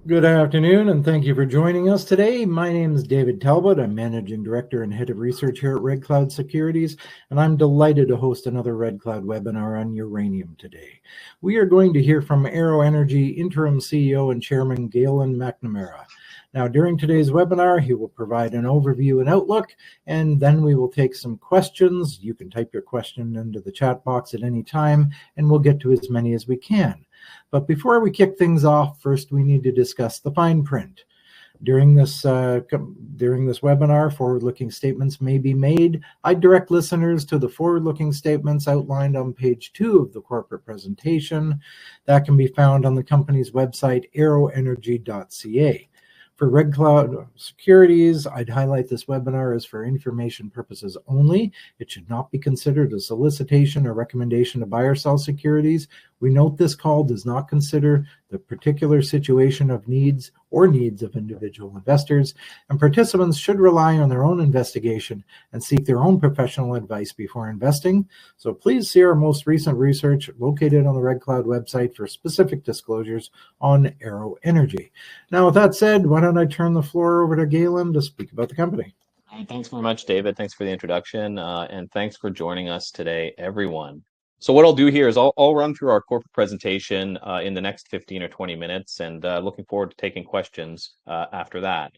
Good afternoon, and thank you for joining us today. My name is David Talbot. I'm Managing Director and Head of Research here at Red Cloud Securities, and I'm delighted to host another Red Cloud webinar on uranium today. We are going to hear from Aero Energy Interim CEO and Chairman Galen McNamara. Now, during today's webinar, he will provide an overview and outlook, and then we will take some questions. You can type your question into the chat box at any time, and we'll get to as many as we can. But before we kick things off, first we need to discuss the fine print. During this webinar, forward-looking statements may be made. I direct listeners to the forward-looking statements outlined on page 2 of the corporate presentation. That can be found on the company's website, aeroenergy.ca. For Red Cloud Securities, I'd highlight this webinar is for information purposes only. It should not be considered a solicitation or recommendation to buy or sell securities. We note this call does not consider the particular situation of needs of individual investors, and participants should rely on their own investigation and seek their own professional advice before investing. So please see our most recent research located on the Red Cloud website for specific disclosures on Aero Energy. Now, with that said, why don't I turn the floor over to Galen to speak about the company. Thanks very much, David. Thanks for the introduction, and thanks for joining us today, everyone. So what I'll do here is I'll run through our corporate presentation in the next 15 or 20 minutes, and looking forward to taking questions after that.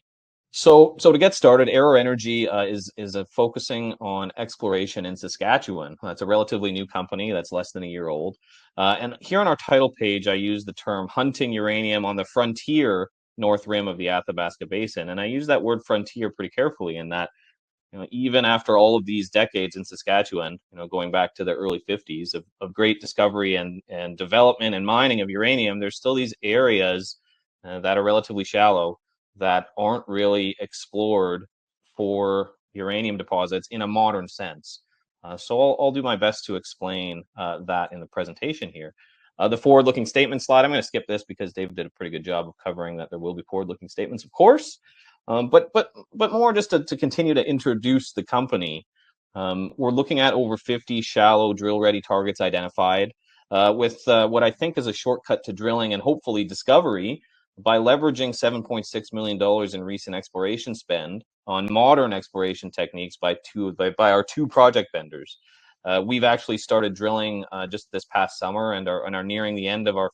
So to get started, Aero Energy is focusing on exploration in Saskatchewan. That's a relatively new company that's less than a year old. And here on our title page, I use the term hunting uranium on the frontier north rim of the Athabasca Basin. And I use that word frontier pretty carefully in that, even after all of these decades in Saskatchewan, going back to the early 50s of great discovery and development and mining of uranium, there's still these areas that are relatively shallow that aren't really explored for uranium deposits in a modern sense. So I'll do my best to explain that in the presentation here. The forward-looking statement slide, I'm going to skip this because David did a pretty good job of covering that there will be forward-looking statements, of course. But more just to continue to introduce the company, we're looking at over 50 shallow drill-ready targets identified with what I think is a shortcut to drilling and hopefully discovery by leveraging $7.6 million in recent exploration spend on modern exploration techniques by our two project vendors. We've actually started drilling just this past summer and are nearing the end of our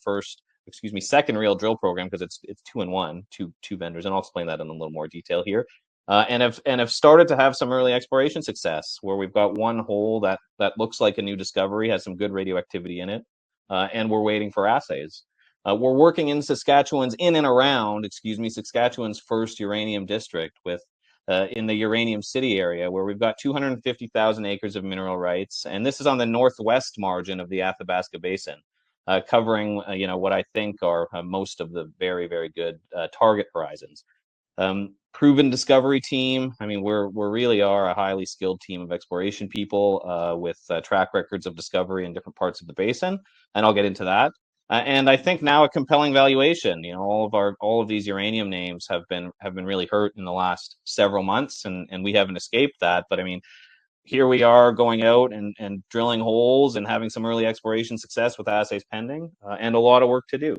second real drill program, because it's 2-in-1, two vendors, and I'll explain that in a little more detail here. And have started to have some early exploration success where we've got one hole that looks like a new discovery, has some good radioactivity in it, and we're waiting for assays. We're working in Saskatchewan's first uranium district in the Uranium City area, where we've got 250,000 acres of mineral rights, and this is on the northwest margin of the Athabasca Basin, covering what I think are most of the very, very good target horizons. Proven discovery team. I mean, we really are a highly skilled team of exploration people with track records of discovery in different parts of the basin, and I'll get into that. And I think now a compelling valuation. All of these uranium names have been really hurt in the last several months, and we haven't escaped that. But I mean, here we are going out and drilling holes and having some early exploration success with assays pending, and a lot of work to do.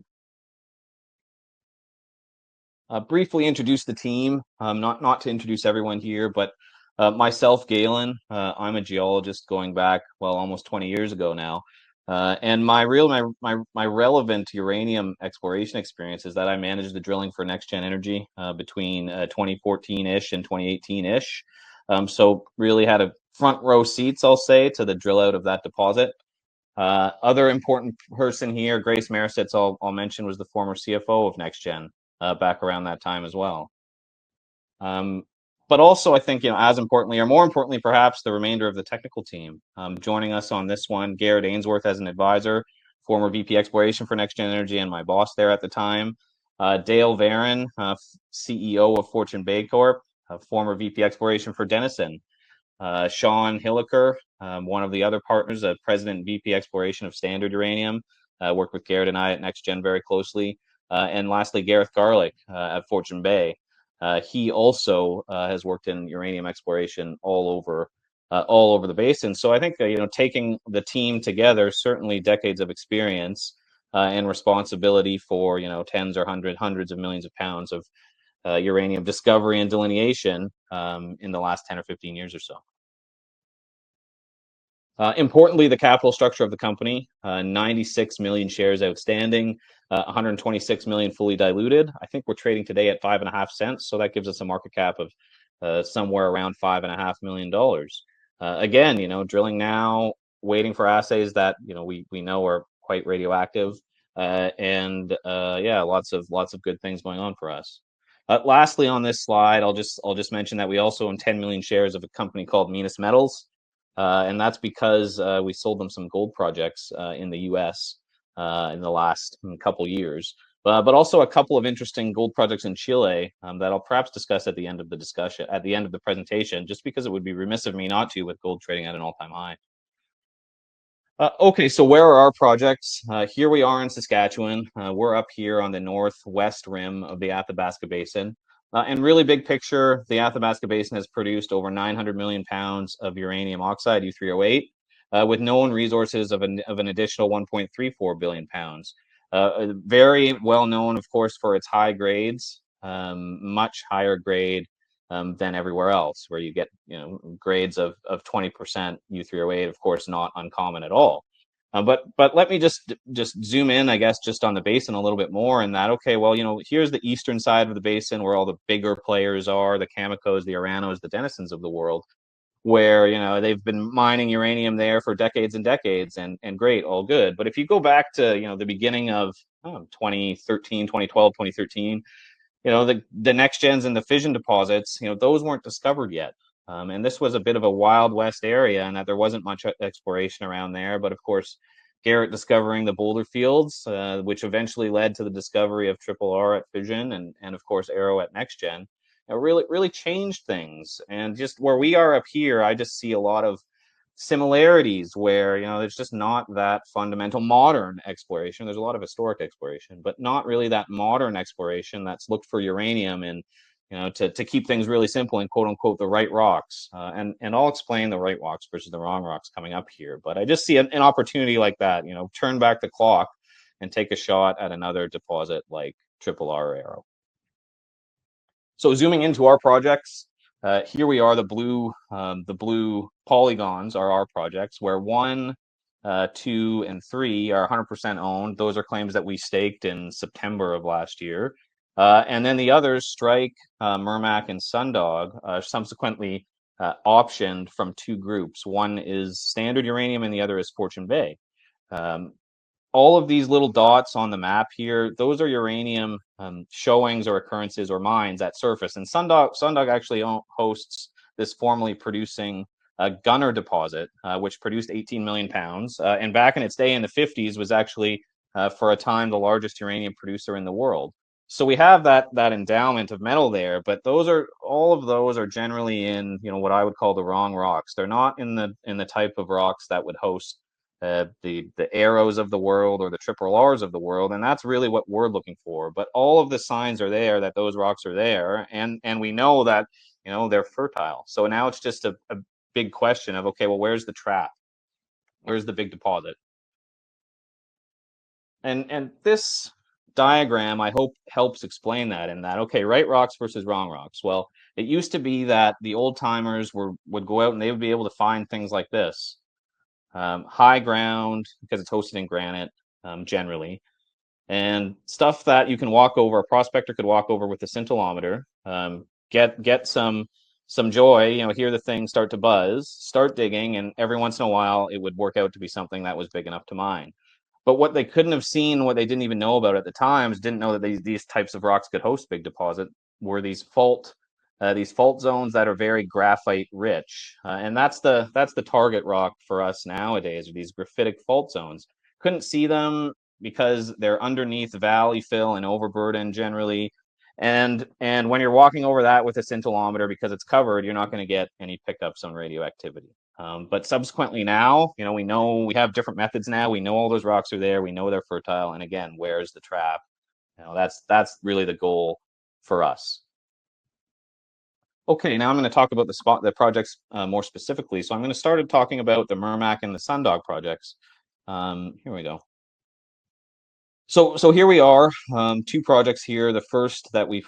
Briefly introduce the team, not to introduce everyone here, but myself, Galen, I'm a geologist going back, almost 20 years ago now. And my relevant uranium exploration experience is that I managed the drilling for NextGen Energy between 2014-ish and 2018-ish. So really had a front row seats, I'll say, to the drill out of that deposit. Other important person here, Grace Marisitz, I'll mention, was the former CFO of NextGen back around that time as well. But also, I think, as importantly, or more importantly, perhaps, the remainder of the technical team. Joining us on this one, Garrett Ainsworth as an advisor, former VP Exploration for NextGen Energy and my boss there at the time. Dale Varon, CEO of Fortune Bay Corp, former VP Exploration for Denison. Sean Hilliker, one of the other partners, President and VP Exploration of Standard Uranium, worked with Garrett and I at NextGen very closely. And lastly, Gareth Garlick at Fortune Bay. He also has worked in uranium exploration all over the basin. So I think taking the team together, certainly decades of experience, and responsibility for, tens or hundreds of millions of pounds of uranium discovery and delineation in the last 10 or 15 years or so. Importantly, the capital structure of the company, 96 million shares outstanding, 126 million fully diluted. I think we're trading today at 5.5 cents, so that gives us a market cap of somewhere around $5.5 million. Again, drilling now, waiting for assays that we know are quite radioactive, and yeah, lots of good things going on for us. Lastly, on this slide, I'll just mention that we also own 10 million shares of a company called Minas Metals. And that's because we sold them some gold projects in the US in the last couple years, but also a couple of interesting gold projects in Chile that I'll perhaps discuss at the end of the presentation, just because it would be remiss of me not to, with gold trading at an all-time high. Okay, so where are our projects? Here we are in Saskatchewan. We're up here on the northwest rim of the Athabasca Basin. And really big picture, the Athabasca Basin has produced over 900 million pounds of uranium oxide, U3O8, with known resources of an additional 1.34 billion pounds. Very well known, of course, for its high grades, much higher grade than everywhere else, where you get grades of 20% U3O8, of course, not uncommon at all. But let me just zoom in, I guess, just on the basin a little bit more, in that, okay, well, here's the eastern side of the basin where all the bigger players are, the Camecos, the Oranos, the Denisons of the world, where they've been mining uranium there for decades and decades, and great, all good. But if you go back to the beginning of 2013, 2012, 2013, the next gens and the fission deposits, those weren't discovered yet. And this was a bit of a Wild West area, and that there wasn't much exploration around there. But of course, Garrett discovering the boulder fields, which eventually led to the discovery of Triple R at Fission, and of course Aero at NextGen, really changed things. And just where we are up here, I just see a lot of similarities where there's just not that fundamental modern exploration. There's a lot of historic exploration, but not really that modern exploration that's looked for uranium and to keep things really simple and quote unquote the right rocks. And I'll explain the right rocks versus the wrong rocks coming up here. But I just see an opportunity like that, turn back the clock and take a shot at another deposit like Triple R or Aero. So zooming into our projects, here we are. The blue polygons are our projects, where 1, 2, and 3 are 100% owned. Those are claims that we staked in September of last year. And then the others, Strike, Murmac, and Sundog, are subsequently optioned from 2 groups. One is Standard Uranium and the other is Fortune Bay. All of these little dots on the map here, those are uranium showings or occurrences or mines at surface. And Sundog actually hosts this formerly producing Gunner deposit, which produced 18 million pounds. And back in its day in the 50s was actually, for a time, the largest uranium producer in the world. So we have that endowment of metal there, but all of those are generally in what I would call the wrong rocks. They're not in the type of rocks that would host the Aeros of the world or the Triple Rs of the world, and that's really what we're looking for. But all of the signs are there that those rocks are there, and we know that they're fertile. So now it's just a big question of, okay, well, where's the trap? Where's the big deposit? And this diagram, I hope, helps explain that, in that, okay, right rocks versus wrong rocks. Well, it used to be that the old timers would go out and they would be able to find things like this. High ground, because it's hosted in granite, generally, and stuff that you can walk over, a prospector could walk over with a scintillometer, get some joy, hear the thing start to buzz, start digging, and every once in a while it would work out to be something that was big enough to mine. But what they couldn't have seen, what they didn't even know about at the time, didn't know that these types of rocks could host big deposit, were these fault zones that are very graphite rich, and that's the target rock for us nowadays, are these graphitic fault zones. Couldn't see them because they're underneath valley fill and overburden generally, and when you're walking over that with a scintillometer, because it's covered, you're not going to get any pickups on radioactivity. But subsequently now, we know we have different methods now. We know all those rocks are there. We know they're fertile. And again, where's the trap? That's really the goal for us. Okay, now I'm going to talk about the projects more specifically. So I'm going to start talking about the Murmac and the Sundog projects. Here we go. So here we are, two projects here. The first that we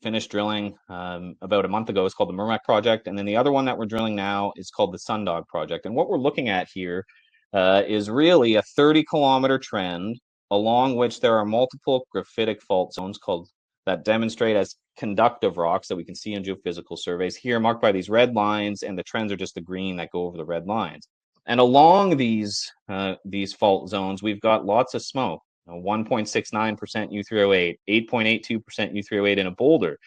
finished drilling about a month ago is called the Murmac project, and then the other one that we're drilling now is called the Sundog project. And what we're looking at here is really a 30-kilometer trend along which there are multiple graphitic fault zones called that demonstrate as conductive rocks that we can see in geophysical surveys here, marked by these red lines, and the trends are just the green that go over the red lines. And along these fault zones, we've got lots of smoke. 1.69% U3O8, 8.82% U3O8 in a boulder,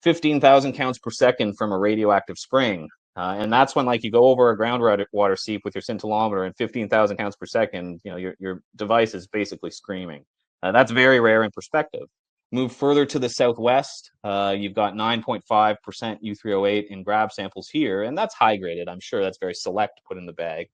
15,000 counts per second from a radioactive spring. And that's when, like, you go over a groundwater seep with your scintillometer and 15,000 counts per second, your device is basically screaming. That's very rare in perspective. Move further to the southwest, you've got 9.5% U3O8 in grab samples here, and that's high graded. I'm sure that's very select to put in the bag.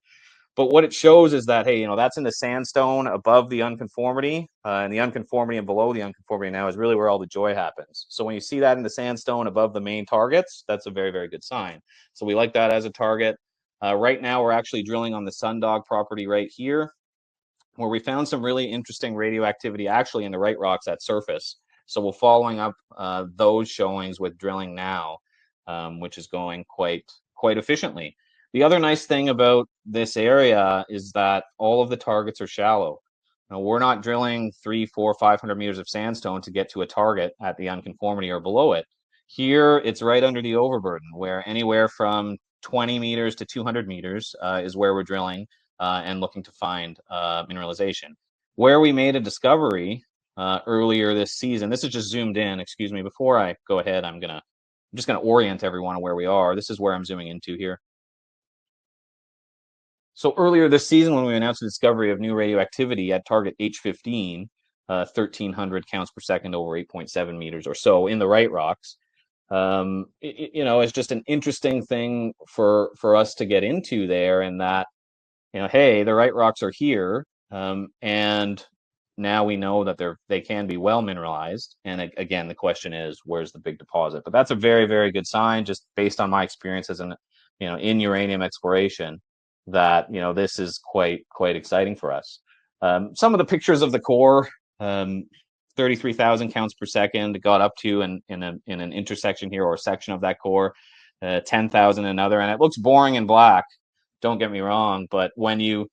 But what it shows is that, hey, that's in the sandstone above the unconformity, and the unconformity and below the unconformity now is really where all the joy happens. So when you see that in the sandstone above the main targets, that's a very, very good sign. So we like that as a target. Right now, we're actually drilling on the Sundog property right here, where we found some really interesting radioactivity actually in the right rocks at surface. So we're following up those showings with drilling now, which is going quite efficiently. The other nice thing about this area is that all of the targets are shallow. Now, we're not drilling 300, 400, 500 meters of sandstone to get to a target at the unconformity or below it. Here, it's right under the overburden, where anywhere from 20 meters to 200 meters is where we're drilling and looking to find mineralization. Where we made a discovery earlier this season, this is just zoomed in, excuse me, before I go ahead, I'm just gonna orient everyone on where we are. This is where I'm zooming into here. So earlier this season, when we announced the discovery of new radioactivity at target H15, 1,300 counts per second over 8.7 meters or so in the right rocks, it's just an interesting thing for us to get into there, and that, hey, the right rocks are here, and now we know that they can be well mineralized. And again, the question is, where's the big deposit? But that's a very, very good sign, just based on my experience as in uranium exploration, that this is quite exciting for us. Some of the pictures of the core, 33,000 counts per second, got up to in an intersection here, or a section of that core, 10,000 another, and it looks boring and black. Don't get me wrong, but when you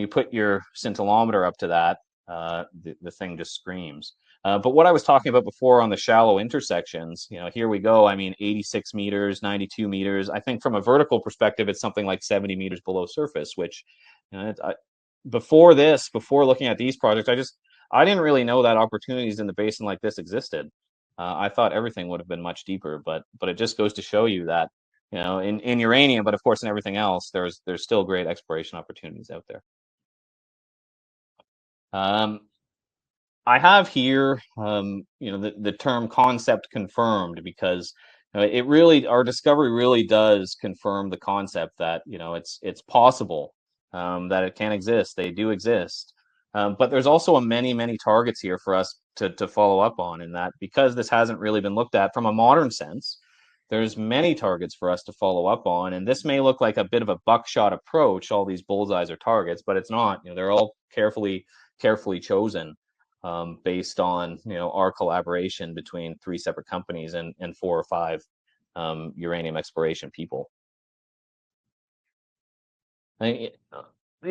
put your scintillometer up to that, the thing just screams. But what I was talking about before on the shallow intersections, here we go. I mean, 86 meters, 92 meters. I think from a vertical perspective, it's something like 70 meters below surface, which, before looking at these projects, I didn't really know that opportunities in the basin like this existed. I thought everything would have been much deeper, but it just goes to show you that, in uranium, but of course in everything else, there's still great exploration opportunities out there. I have here, the term concept confirmed, because our discovery really does confirm the concept that, it's possible, that it can exist. They do exist. But there's also many targets here for us to follow up on, in that, because this hasn't really been looked at from a modern sense, there's many targets for us to follow up on. And this may look like a bit of a buckshot approach, all these bullseyes are targets, but it's not. They're all carefully chosen, based on our collaboration between 3 separate companies and 4 or 5 uranium exploration people. The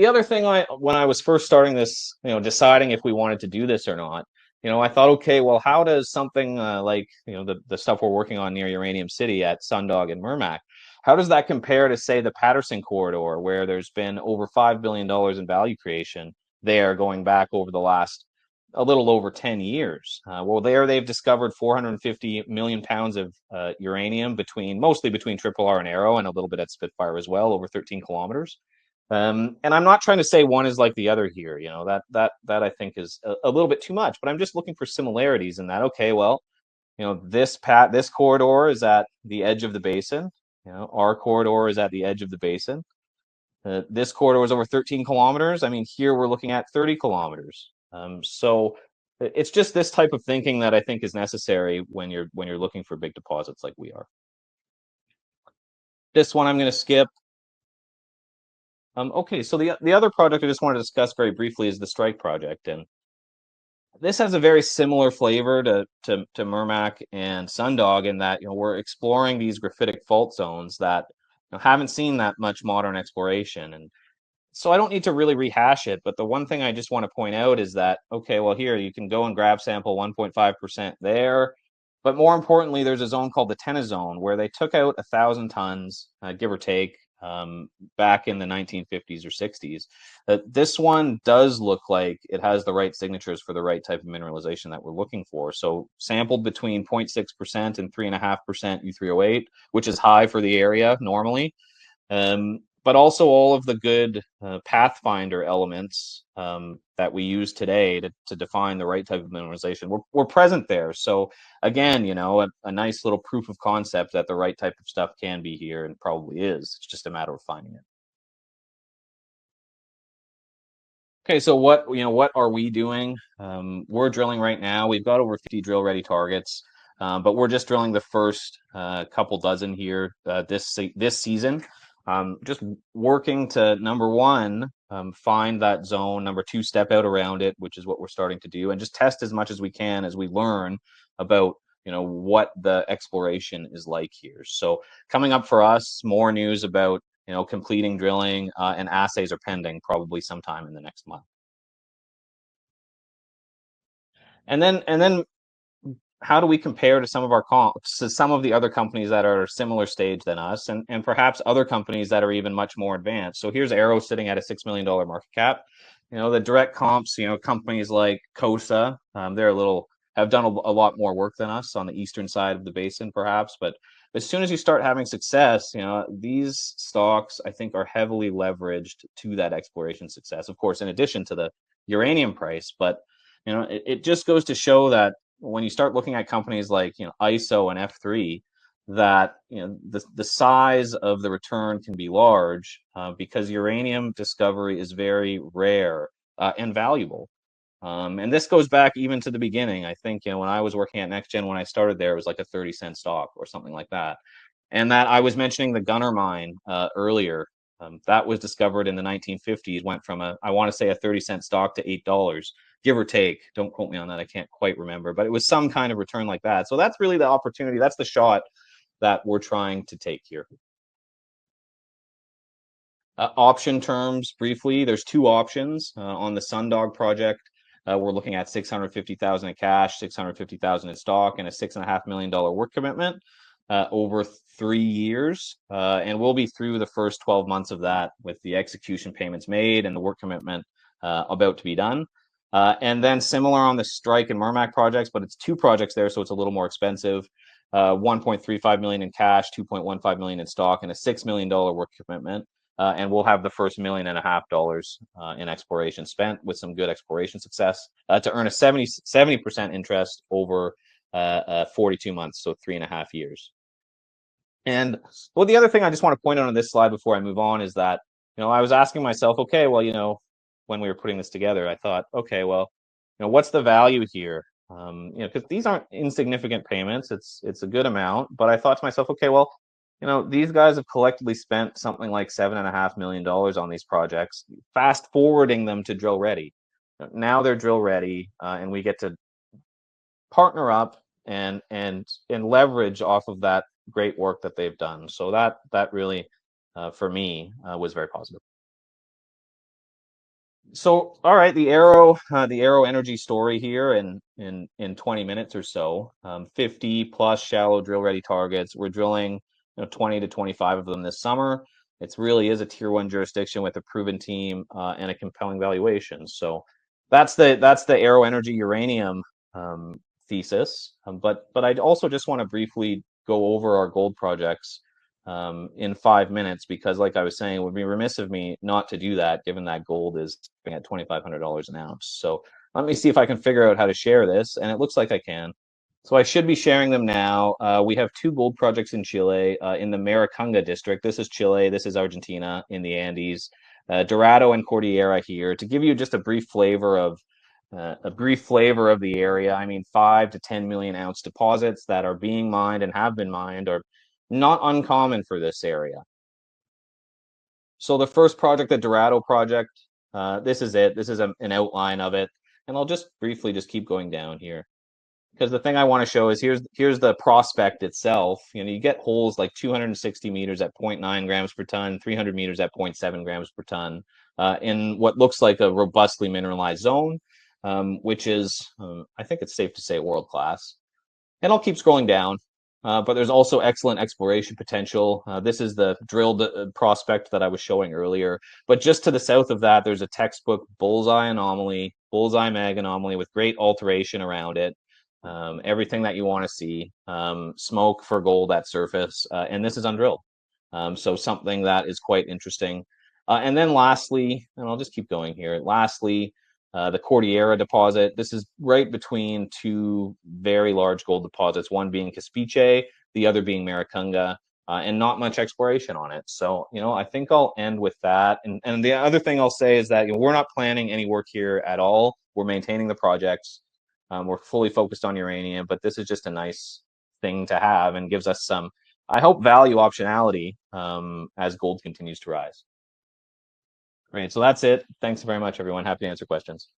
other thing, when I was first starting this, deciding if we wanted to do this or not, I thought, okay, well, how does something like the stuff we're working on near Uranium City at Sundog and Murmac, how does that compare to, say, the Patterson corridor, where there's been over $5 billion in value creation there, going back over the last a little over 10 years. Well, there they've discovered 450 million pounds of uranium, mostly between Triple R and Aero, and a little bit at Spitfire as well, over 13 kilometers. And I'm not trying to say one is like the other here. That I think is a little bit too much, but I'm just looking for similarities in that. Okay, well, this corridor is at the edge of the basin. Our corridor is at the edge of the basin. This corridor is over 13 kilometers. I mean, here we're looking at 30 kilometers. So it's just this type of thinking that I think is necessary when you're looking for big deposits like we are. This one I'm going to skip. Okay, so the other project I just wanted to discuss very briefly is the Strike project, and this has a very similar flavor to Murmac and Sundog in that, we're exploring these graphitic fault zones that haven't seen that much modern exploration. And so I don't need to really rehash it, but the one thing I just want to point out is that, okay, well, here you can go and grab sample 1.5% there. But more importantly, there's a zone called the Tenna zone where they took out 1,000 tons, give or take, back in the 1950s or 60s. This one does look like it has the right signatures for the right type of mineralization that we're looking for. So sampled between 0.6% and 3.5% U3O8, which is high for the area normally. But also all of the good Pathfinder elements that we use today to define the right type of mineralization were present there. So again, a nice little proof of concept that the right type of stuff can be here, and probably is. It's just a matter of finding it. Okay, so what are we doing? We're drilling right now. We've got over 50 drill ready targets, but we're just drilling the first couple dozen here this season. Just working to, number one, find that zone, number two, step out around it, which is what we're starting to do, and just test as much as we can as we learn about what the exploration is like here. So coming up for us, more news about completing drilling, and assays are pending probably sometime in the next month. And then how do we compare to some of our comps, to some of the other companies that are similar stage than us, and perhaps other companies that are even much more advanced? So here's Aero sitting at a $6 million market cap. The direct comps, companies like Kosa, have done a lot more work than us on the eastern side of the basin, perhaps. But as soon as you start having success, these stocks, I think, are heavily leveraged to that exploration success. Of course, in addition to the uranium price, but it just goes to show that when you start looking at companies like ISO and F3, that the size of the return can be large because uranium discovery is very rare and valuable. And this goes back even to the beginning. I think when I was working at NextGen, when I started there, it was like a 30-cent stock or something like that. And that I was mentioning the Gunner mine earlier. That was discovered in the 1950s, went from I want to say a 30-cent stock to $8, give or take. Don't quote me on that. I can't quite remember, but it was some kind of return like that. So that's really the opportunity. That's the shot that we're trying to take here. Option terms, briefly, there's two options on the Sundog project. We're looking at $650,000 in cash, $650,000 in stock, and a $6.5 million work commitment over 3 years. And we'll be through the first 12 months of that with the execution payments made and the work commitment about to be done. And then similar on the Strike and Murmac projects, but it's two projects there, so it's a little more expensive. 1.35 million in cash, 2.15 million in stock, and a $6 million work commitment. And we'll have the first $1.5 million in exploration spent with some good exploration success to earn a 70% interest over 42 months, so 3.5 years. And well, the other thing I just want to point out on this slide before I move on is that I was asking myself, okay, well, when we were putting this together, I thought, okay, well, what's the value here? Because these aren't insignificant payments. It's a good amount, but I thought to myself, okay, well, these guys have collectively spent something like $7.5 million on these projects, fast forwarding them to drill ready. Now they're drill ready, and we get to partner up and leverage off of that great work that they've done. So that really, for me, was very positive. So, all right, the Aero Energy story here in 20 minutes or so. 50 plus shallow drill ready targets. We're drilling 20 to 25 of them this summer. It really is a tier 1 jurisdiction with a proven team and a compelling valuation. So that's the Aero Energy uranium thesis. But I also just want to briefly go over our gold projects in 5 minutes, because like I was saying, it would be remiss of me not to do that, given that gold is at $2,500 an ounce. So let me see if I can figure out how to share this, and it looks like I can. So I should be sharing them now. We have 2 gold projects in Chile, in the Maricunga district. This is Chile, this is Argentina in the Andes. Dorado and Cordillera here, to give you just a brief flavor of the area. I mean, 5 to 10 million ounce deposits that are being mined and have been mined are not uncommon for this area. So the first project, the Dorado project, this is it. This is an outline of it. And I'll just briefly just keep going down here, because the thing I want to show is here's the prospect itself. You get holes like 260 meters at 0.9 grams per ton, 300 meters at 0.7 grams per ton, in what looks like a robustly mineralized zone, which is, I think it's safe to say, world class. And I'll keep scrolling down, but there's also excellent exploration potential. This is the drilled prospect that I was showing earlier. But just to the south of that, there's a textbook bullseye mag anomaly with great alteration around it. Everything that you want to see, smoke for gold at surface, and this is undrilled. So something that is quite interesting. And then lastly, and I'll just keep going here, lastly, the Cordillera deposit. This is right between two very large gold deposits, one being Caspiche, the other being Maricunga, and not much exploration on it. So, I think I'll end with that. And the other thing I'll say is that we're not planning any work here at all. We're maintaining the projects. We're fully focused on uranium, but this is just a nice thing to have and gives us some, I hope, value optionality as gold continues to rise. Great, so that's it. Thanks very much, everyone. Happy to answer questions.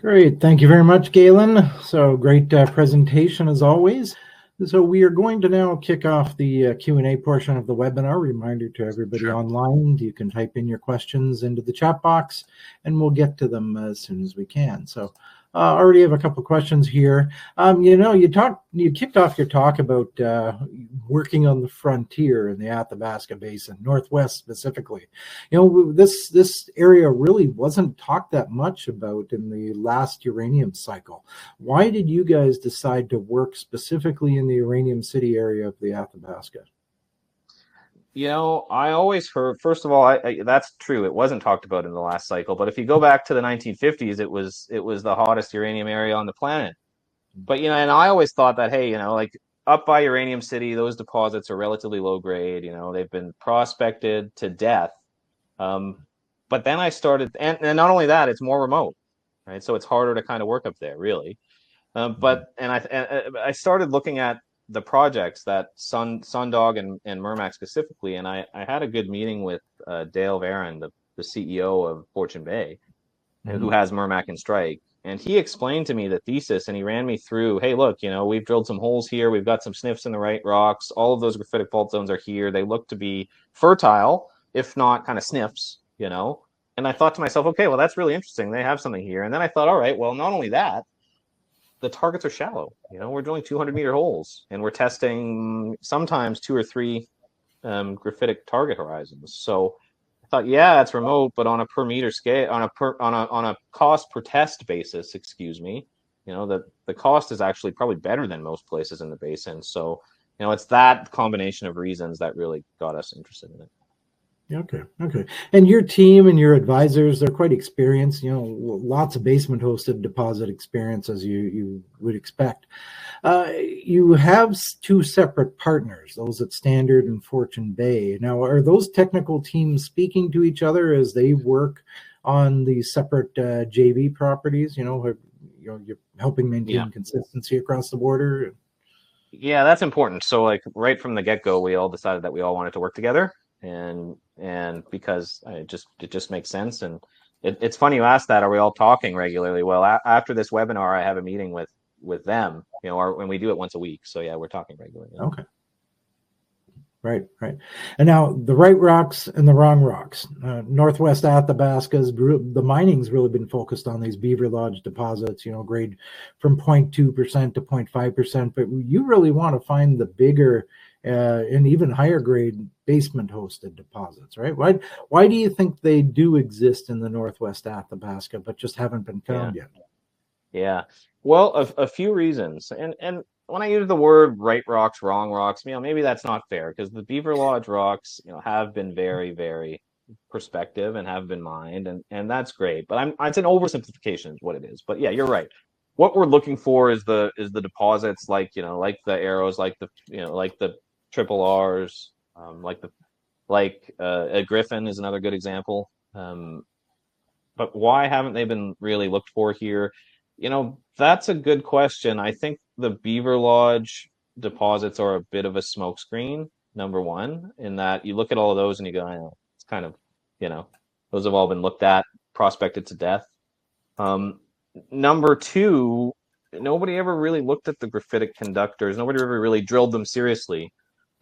Great, thank you very much, Galen. So great presentation as always. So we are going to now kick off the Q&A portion of the webinar. Reminder to everybody online, you can type in your questions into the chat box and we'll get to them as soon as we can. So I already have a couple of questions here. You kicked off your talk about working on the frontier in the Athabasca Basin, Northwest specifically. This area really wasn't talked that much about in the last uranium cycle. Why did you guys decide to work specifically in the Uranium City area of the Athabasca? I always heard, first of all, that's true. It wasn't talked about in the last cycle, but if you go back to the 1950s, it was the hottest uranium area on the planet. But, and I always thought that, hey, like up by Uranium City, those deposits are relatively low grade. They've been prospected to death. But then I started, and not only that, it's more remote, right? So it's harder to kind of work up there, really. But I started looking at the projects that Sundog and Murmac specifically, and I had a good meeting with Dale Varon, the CEO of Fortune Bay, who has Murmac and Strike, and he explained to me the thesis, and he ran me through, hey, look, we've drilled some holes here, we've got some sniffs in the right rocks, all of those graphitic fault zones are here, they look to be fertile, if not kind of sniffs, and I thought to myself, okay, well, that's really interesting, they have something here. And then I thought, all right, well, not only that, the targets are shallow. We're drilling 200-meter holes, and we're testing sometimes 2 or 3 graphitic target horizons. So I thought, yeah, it's remote, but on a per meter scale, on a cost per test basis, the cost is actually probably better than most places in the basin. So it's that combination of reasons that really got us interested in it. Okay. And your team and your advisors, they're quite experienced, lots of basement hosted deposit experience, as you would expect. You have 2 separate partners, those at Standard and Fortune Bay. Now, are those technical teams speaking to each other as they work on the separate JV properties? You're helping maintain consistency across the border? Yeah, that's important. So like right from the get-go, we all decided that we all wanted to work together. And because it just makes sense. And it's funny you asked that. Are we all talking regularly? Well, after this webinar, I have a meeting with them, and we do it once a week. So yeah, we're talking regularly. Okay. Right. And now the right rocks and the wrong rocks. Northwest Athabasca's the mining's really been focused on these Beaver Lodge deposits, grade from 0.2% to 0.5%. But you really want to find the bigger and even higher grade basement hosted deposits, right? Why do you think they do exist in the Northwest Athabasca, but just haven't been found yet? Yeah. Well, a few reasons. And when I use the word right rocks, wrong rocks, maybe that's not fair, because the Beaver Lodge rocks, have been very, very prospective and have been mined, and that's great. But it's an oversimplification is what it is. But yeah, you're right. What we're looking for is the deposits like the Aeros, like the triple R's, a Griffin is another good example. But why haven't they been really looked for here? That's a good question. I think the Beaver Lodge deposits are a bit of a smokescreen, number one, in that you look at all of those and you go, it's kind of, Those have all been looked at, prospected to death. Number two, nobody ever really looked at the graphitic conductors. Nobody ever really drilled them seriously.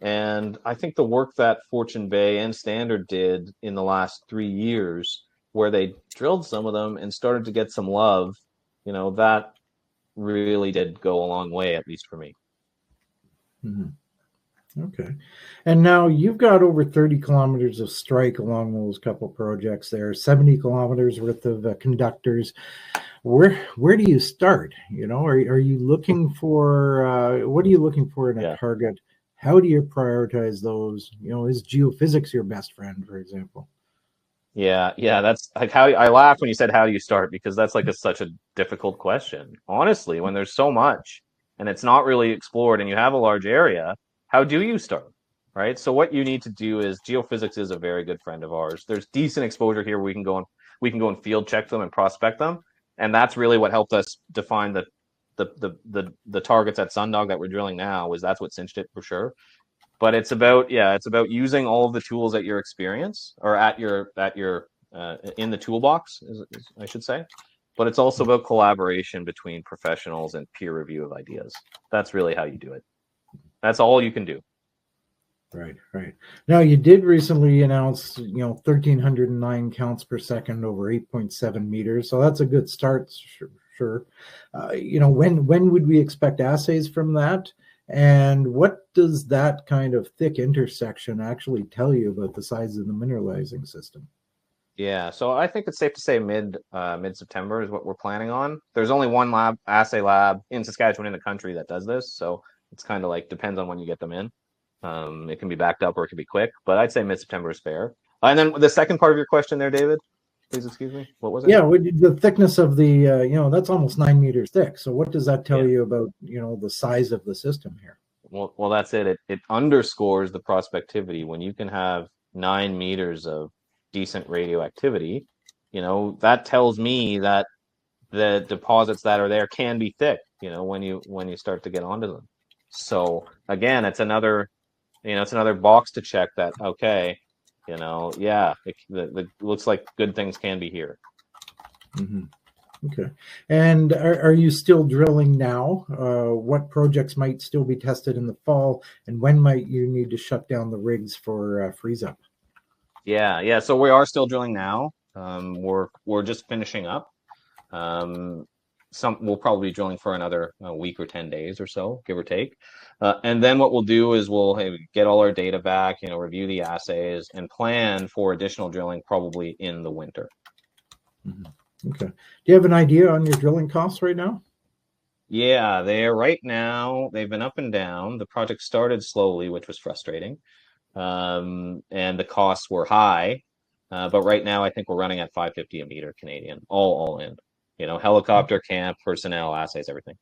And I think the work that Fortune Bay and Standard did in the last 3 years, where they drilled some of them and started to get some love, that really did go a long way, at least for me. Okay. And now you've got over 30 kilometers of strike along those couple projects there, 70 kilometers worth of conductors. Where do you start? Are you looking for, what are you looking for in a target? How do you prioritize those? Is geophysics your best friend, for example? Yeah, that's like how I laugh when you said how do you start, because that's like such a difficult question. Honestly, when there's so much and it's not really explored and you have a large area, how do you start? Right? So what you need to do is, geophysics is a very good friend of ours. There's decent exposure here where we can go and field check them and prospect them. And that's really what helped us define the targets at Sundog that we're drilling now. That's what cinched it for sure. But it's about using all of the tools at your experience, or at your in the toolbox, I should say. But it's also about collaboration between professionals and peer review of ideas. That's really how you do it. That's all you can do. Right. Now, you did recently announce, 1,309 counts per second over 8.7 meters. So that's a good start, sure. When would we expect assays from that? And what does that kind of thick intersection actually tell you about the size of the mineralizing system? Yeah, so I think it's safe to say mid-September is what we're planning on. There's only one assay lab in Saskatchewan in the country that does this, so it's kind of like depends on when you get them in. It can be backed up or it can be quick, but I'd say mid-September is fair. And then the second part of your question there, David, please excuse me. What was it? Yeah, the thickness of the, that's almost 9 meters thick. So what does that tell you about, the size of the system here? Well, that's it. It underscores the prospectivity. When you can have 9 meters of decent radioactivity, that tells me that the deposits that are there can be thick, when you start to get onto them. So again, it's another box to check that, okay, it looks like good things can be here. Mm-hmm. Okay. And are you still drilling now? What projects might still be tested in the fall, and when might you need to shut down the rigs for freeze up? Yeah. So we are still drilling now. We're just finishing up. We'll probably be drilling for another week or 10 days or so, give or take. And then what we'll do is we'll get all our data back, review the assays, and plan for additional drilling probably in the winter. Mm-hmm. Okay. Do you have an idea on your drilling costs right now? Yeah, right now, they've been up and down. The project started slowly, which was frustrating. And the costs were high. But right now, I think we're running at $550 a meter Canadian, all in. Helicopter, camp, personnel, assays, everything.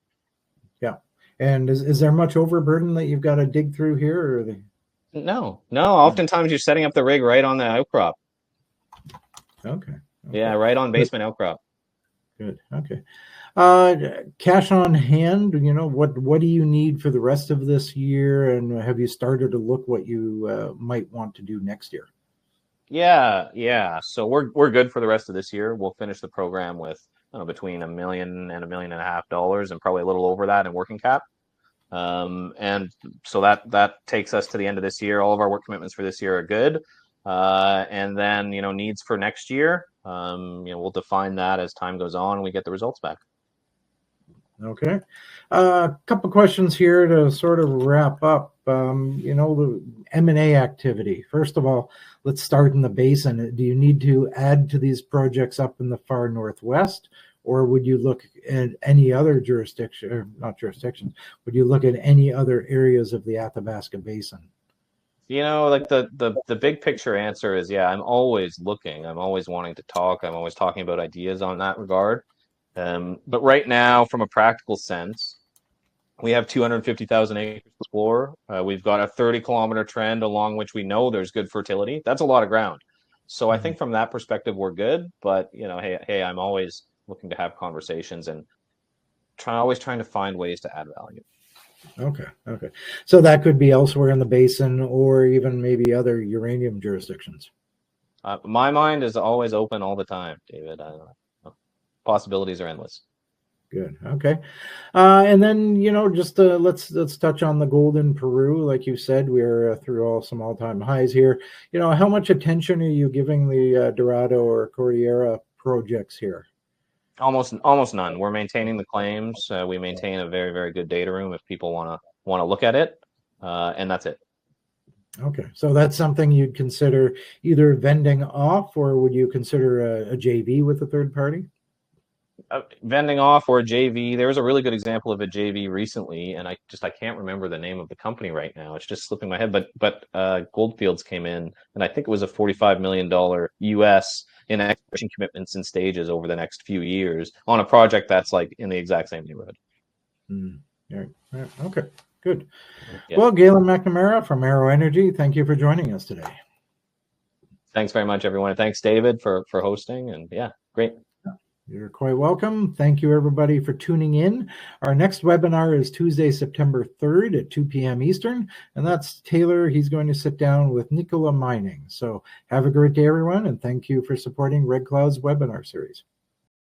Yeah. And is there much overburden that you've got to dig through here? Or No. Oftentimes you're setting up the rig right on the outcrop. Okay. Yeah, right on basement outcrop. Good. Okay. Cash on hand, what do you need for the rest of this year? And have you started to look what you might want to do next year? Yeah. So we're good for the rest of this year. We'll finish the program with between $1 million and $1.5 million, and probably a little over that in working cap. And so that takes us to the end of this year. All of our work commitments for this year are good. And then, needs for next year, we'll define that as time goes on and we get the results back. Okay. A couple questions here to sort of wrap up. The M&A activity. First of all, let's start in the basin. Do you need to add to these projects up in the far northwest, or would you look at any other jurisdiction, or not jurisdictions, would you look at any other areas of the Athabasca Basin? Like the big picture answer is, I'm always looking. I'm always wanting to talk. I'm always talking about ideas on that regard. But right now, from a practical sense, we have 250,000 acres to explore. We've got a 30-kilometer trend along which we know there's good fertility. That's a lot of ground. So I think from that perspective, we're good. But, hey, I'm always looking to have conversations and always trying to find ways to add value. Okay. So that could be elsewhere in the basin or even maybe other uranium jurisdictions. My mind is always open all the time, David. Possibilities are endless. Good. Okay. And then, just let's touch on the gold in Peru. Like you said, we're through some all-time highs here. How much attention are you giving the Dorado or Cordillera projects here? Almost none. We're maintaining the claims. We maintain a very, very good data room if people want to look at it, and that's it. Okay, so that's something you'd consider either vending off, or would you consider a JV with a third party? Vending off or a JV. There was a really good example of a JV recently, and I can't remember the name of the company right now. It's just slipping my head. But Goldfields came in, and I think it was a $45 million US in exploration commitments in stages over the next few years on a project that's like in the exact same neighborhood. Yeah. Okay, good. Yeah. Well, Galen McNamara from Aero Energy, thank you for joining us today. Thanks very much, everyone. And thanks, David, for hosting. And yeah, great. You're quite welcome. Thank you, everybody, for tuning in. Our next webinar is Tuesday, September 3rd at 2 p.m. Eastern, and that's Taylor. He's going to sit down with Nikola Mining. So have a great day, everyone, and thank you for supporting Red Cloud's webinar series.